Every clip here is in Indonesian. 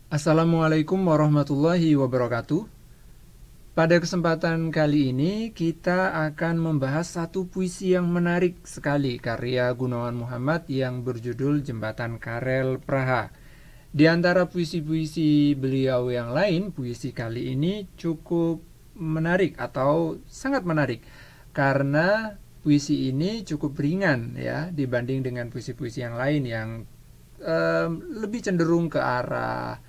Assalamualaikum warahmatullahi wabarakatuh. Pada kesempatan kali ini kita akan membahas satu puisi yang menarik sekali karya Gunawan Muhammad yang berjudul Jembatan Karel Praha. Di antara puisi-puisi beliau yang lain, puisi kali ini cukup menarik atau sangat menarik karena puisi ini cukup ringan ya dibanding dengan puisi-puisi yang lain yang lebih cenderung ke arah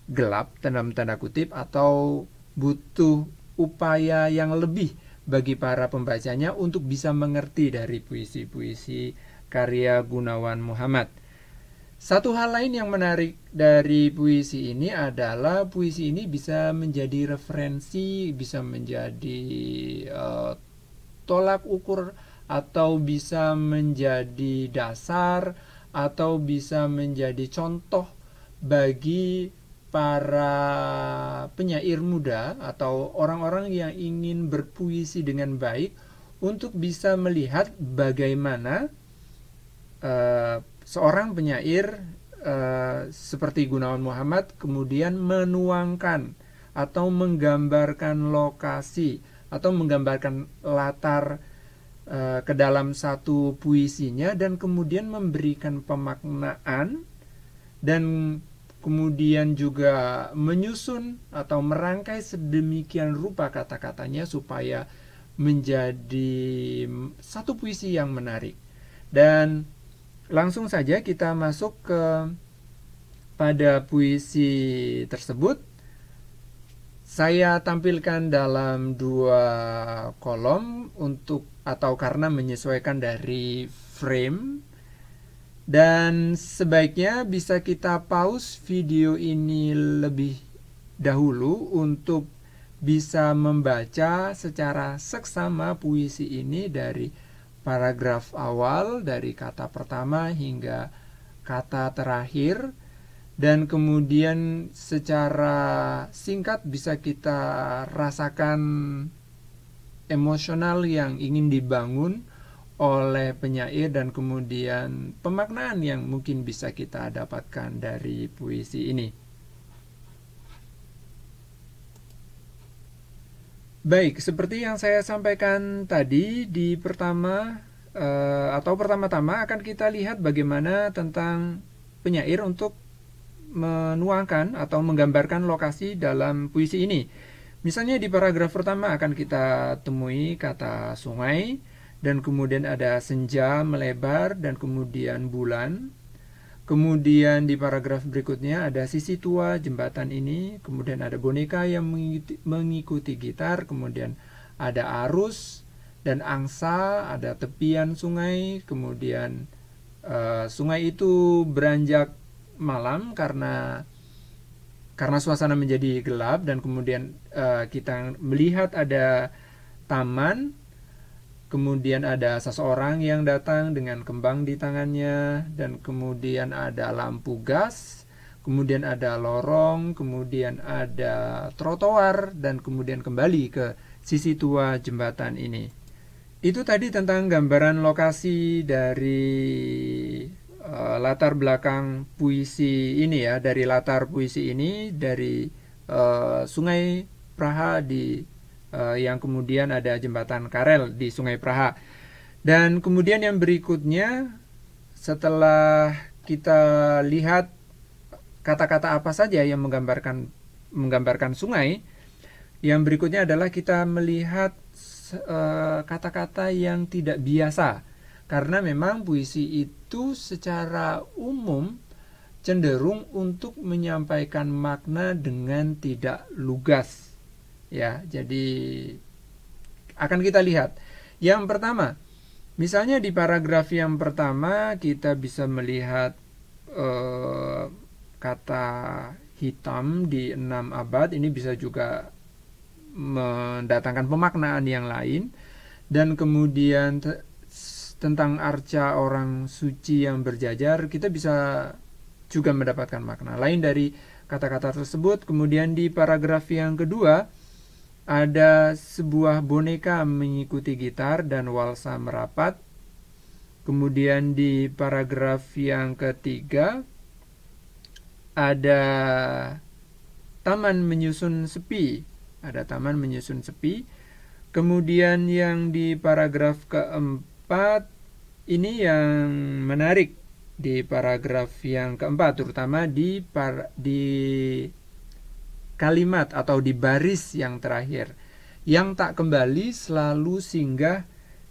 gelap dalam tanda kutip atau butuh upaya yang lebih bagi para pembacanya untuk bisa mengerti dari puisi-puisi karya Gunawan Muhammad. Satu hal lain yang menarik dari puisi ini adalah puisi ini bisa menjadi referensi, bisa menjadi uh, tolak ukur atau bisa menjadi dasar atau bisa menjadi contoh bagi para penyair muda atau orang-orang yang ingin berpuisi dengan baik untuk bisa melihat bagaimana seorang penyair seperti Gunawan Muhammad kemudian menuangkan atau menggambarkan lokasi atau menggambarkan latar ke dalam satu puisinya dan kemudian memberikan pemaknaan dan kemudian juga menyusun atau merangkai sedemikian rupa kata-katanya supaya menjadi satu puisi yang menarik. Dan langsung saja kita masuk ke pada puisi tersebut. Saya tampilkan dalam dua kolom untuk atau karena menyesuaikan dari frame, dan sebaiknya bisa kita pause video ini lebih dahulu untuk bisa membaca secara seksama puisi ini dari paragraf awal, dari kata pertama hingga kata terakhir, dan kemudian secara singkat bisa kita rasakan emosional yang ingin dibangun oleh penyair dan kemudian pemaknaan yang mungkin bisa kita dapatkan dari puisi ini. Baik, seperti yang saya sampaikan tadi di pertama-tama akan kita lihat bagaimana tentang penyair untuk menuangkan atau menggambarkan lokasi dalam puisi ini. Misalnya di paragraf pertama akan kita temui kata sungai, dan kemudian ada senja melebar, dan kemudian bulan. Kemudian di paragraf berikutnya ada sisi tua jembatan ini, kemudian ada boneka yang mengikuti gitar, kemudian ada arus dan angsa, ada tepian sungai, kemudian sungai itu beranjak malam karena suasana menjadi gelap, dan kemudian kita melihat ada taman. Kemudian ada seseorang yang datang dengan kembang di tangannya, dan kemudian ada lampu gas, kemudian ada lorong, kemudian ada trotoar, dan kemudian kembali ke sisi tua jembatan ini. Itu tadi tentang gambaran lokasi dari latar belakang puisi ini ya, dari latar puisi ini dari Sungai Praha di yang kemudian ada jembatan Karel di Sungai Praha. Dan kemudian yang berikutnya, setelah kita lihat kata-kata apa saja yang menggambarkan sungai, yang berikutnya adalah kita melihat kata-kata yang tidak biasa, karena memang puisi itu secara umum cenderung untuk menyampaikan makna dengan tidak lugas. Ya, jadi akan kita lihat. Yang pertama, misalnya di paragraf yang pertama kita bisa melihat kata hitam di 6 abad. Ini bisa juga mendatangkan pemaknaan yang lain. Dan kemudian tentang arca orang suci yang berjajar, kita bisa juga mendapatkan makna lain dari kata-kata tersebut. Kemudian di paragraf yang kedua ada sebuah boneka mengikuti gitar dan walsa merapat. Kemudian di paragraf yang ketiga ada taman menyusun sepi. Ada taman menyusun sepi. Kemudian yang di paragraf keempat, ini yang menarik di paragraf yang keempat, terutama di kalimat atau di baris yang terakhir. Yang tak kembali selalu singgah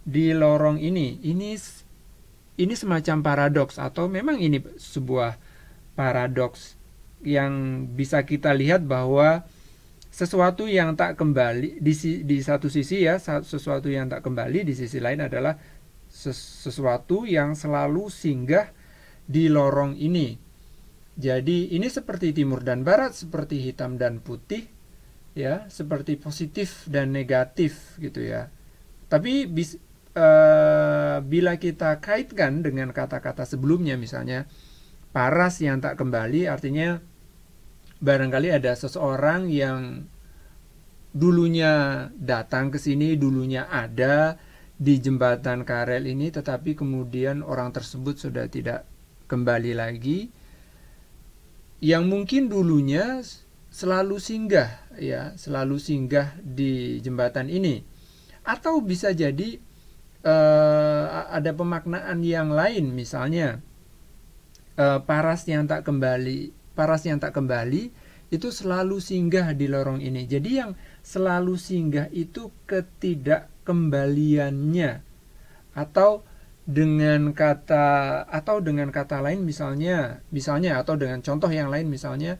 di lorong ini. Ini semacam paradoks, atau memang ini sebuah paradoks yang bisa kita lihat bahwa sesuatu yang tak kembali di satu sisi ya, sesuatu yang tak kembali, di sisi lain adalah sesuatu yang selalu singgah di lorong ini. Jadi ini seperti timur dan barat, seperti hitam dan putih, ya, seperti positif dan negatif gitu ya. Tapi bila kita kaitkan dengan kata-kata sebelumnya, misalnya paras yang tak kembali, artinya barangkali ada seseorang yang dulunya datang ke sini, dulunya ada di jembatan Karel ini, tetapi kemudian orang tersebut sudah tidak kembali lagi. Yang mungkin dulunya selalu singgah, ya, selalu singgah di jembatan ini. Atau bisa jadi ada pemaknaan yang lain, misalnya paras yang tak kembali itu selalu singgah di lorong ini. Jadi yang selalu singgah itu ketidakkembaliannya, atau dengan kata lain, misalnya atau dengan contoh yang lain, misalnya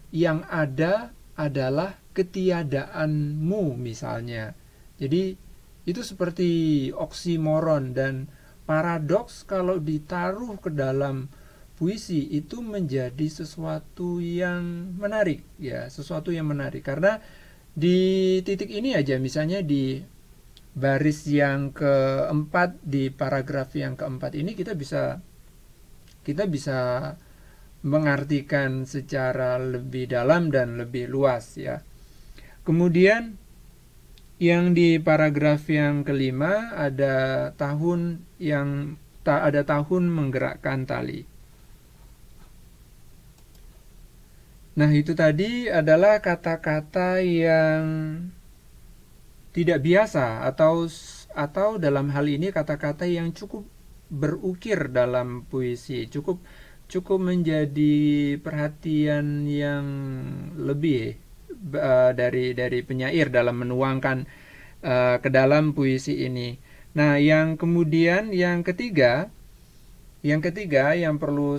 yang ada adalah ketiadaanmu misalnya. Jadi itu seperti oksimoron dan paradoks kalau ditaruh ke dalam puisi itu menjadi sesuatu yang menarik, ya, sesuatu yang menarik. Karena di titik ini aja, misalnya di baris yang keempat, di paragraf yang keempat ini, kita bisa mengartikan secara lebih dalam dan lebih luas, ya. Kemudian yang di paragraf yang kelima ada tahun menggerakkan tali. Nah, itu tadi adalah kata-kata yang tidak biasa, atau dalam hal ini kata-kata yang cukup berukir dalam puisi, cukup menjadi perhatian yang lebih dari penyair dalam menuangkan ke dalam puisi ini. Nah, yang kemudian yang ketiga yang perlu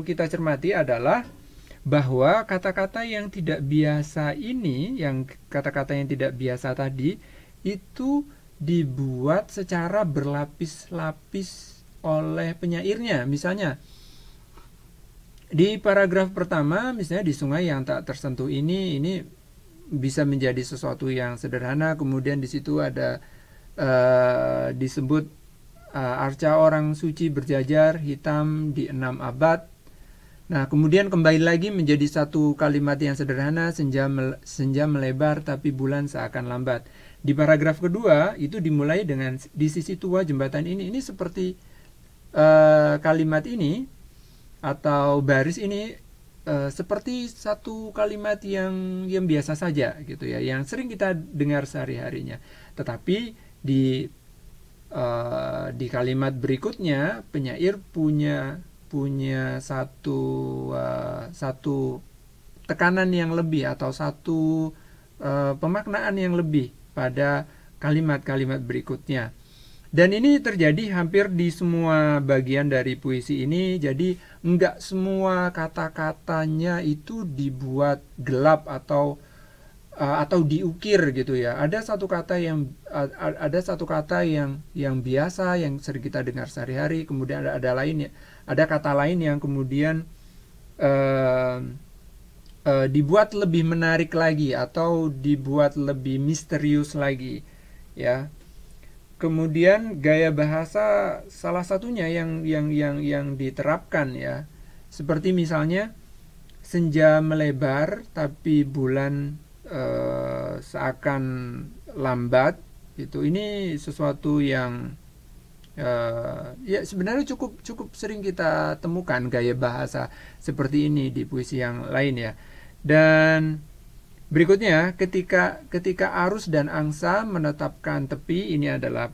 kita cermati adalah bahwa kata-kata yang tidak biasa ini, yang kata-kata yang tidak biasa tadi, itu dibuat secara berlapis-lapis oleh penyairnya. Misalnya di paragraf pertama, misalnya di sungai yang tak tersentuh ini bisa menjadi sesuatu yang sederhana. Kemudian di situ ada disebut arca orang suci berjajar hitam di 6 abad. Nah, kemudian kembali lagi menjadi satu kalimat yang sederhana, senja melebar tapi bulan seakan lambat. Di paragraf kedua itu dimulai dengan di sisi tua jembatan ini. Ini seperti kalimat ini atau baris ini seperti satu kalimat yang biasa saja gitu ya, yang sering kita dengar sehari-harinya. Tetapi di kalimat berikutnya penyair punya satu tekanan yang lebih, atau satu pemaknaan yang lebih pada kalimat-kalimat berikutnya. Dan ini terjadi hampir di semua bagian dari puisi ini. Jadi enggak semua kata-katanya itu dibuat gelap atau diukir gitu ya. Ada satu kata yang biasa, yang sering kita dengar sehari-hari. Kemudian ada kata lain yang kemudian dibuat lebih menarik lagi atau dibuat lebih misterius lagi, ya. Kemudian gaya bahasa salah satunya yang diterapkan, ya. Seperti misalnya senja melebar tapi bulan seakan lambat. Ini sesuatu yang Ya sebenarnya cukup cukup sering kita temukan gaya bahasa seperti ini di puisi yang lain ya. Dan berikutnya ketika ketika arus dan angsa menetapkan tepi, ini adalah